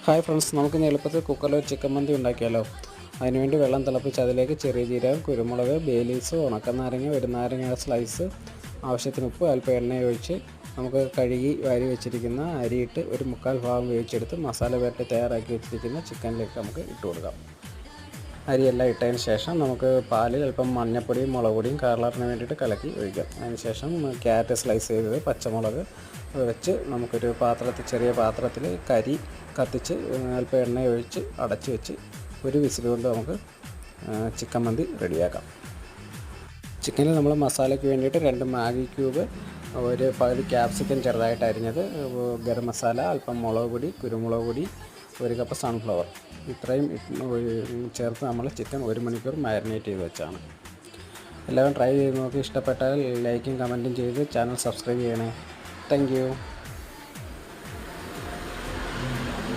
Hi friends, നമുക്കിന്ന് എളുപ്പത്തിൽ കുക്കറിൽ ചിക്കൻ മന്തി ഉണ്ടാക്കിയാലോ. അതിനുവേണ്ടി വെള്ളം തിളപ്പിച്ച് അതിലേക്ക് ചെറിയ ജീരകം, കുരുമുളക്, ബേ ലീവ്സ്, ഉണക്കനാരങ്ങ, ഒരു നാരങ്ങ സ്ലൈസ്, ആവശ്യത്തിന് ഉപ്പ്, അല്പം എണ്ണ ഒഴിച്ച് നമുക്ക് കഴുകി വാരി വെച്ചിരിക്കുന്ന അരിയിട്ട് ഒരു 3/4 ഭാഗം വേവിച്ചെടുത്ത് മസാല പുരട്ടി തയ്യാറാക്കി വെച്ചിരിക്കുന്ന ചിക്കനിലേക്ക് നമുക്ക് ഇട്ട് കൊടുക്കാം. അരിയെല്ലാം ഇട്ടതിന് ശേഷം നമുക്ക് പാലിൽ അല്പം മഞ്ഞൾപ്പൊടിയും മുളക് പൊടിയും കളറിന് വേണ്ടിയിട്ട് കലക്കി ഒഴിക്കാം. അതിനുശേഷം ക്യാരറ്റ് സ്ലൈസ് ചെയ്തത്, പച്ചമുളക് വെച്ച് നമുക്കൊരു ചെറിയ പാത്രത്തിൽ കരി കത്തിച്ച് അല്പം എണ്ണ ഒഴിച്ച് അടച്ച് വെച്ച് ഒരു വിസിൽ കൊണ്ട് നമുക്ക് ചിക്കൻ മന്തി റെഡിയാക്കാം. ചിക്കനിൽ നമ്മൾ മസാലയ്ക്ക് വേണ്ടിയിട്ട് 2 മാഗി ക്യൂബ്, ഒരു പകുതി ക്യാപ്സിക്കം ചെറുതായിട്ട് അരിഞ്ഞത്, ഗരം മസാല, അല്പം മുളക് പൊടി, കുരുമുളക് പൊടി, 1 കപ്പ് സൺഫ്ലവർ, ഇത്രയും ചേർത്ത് നമ്മൾ ചിക്കൻ 1 മണിക്കൂർ മാരിനേറ്റ് ചെയ്ത് വെച്ചാണ്. എല്ലാവരും ട്രൈ ചെയ്ത് നോക്കി ഇഷ്ടപ്പെട്ടാൽ ലൈക്കും കമൻറ്റും ചെയ്ത് ചാനൽ സബ്സ്ക്രൈബ് ചെയ്യണേ. Thank you.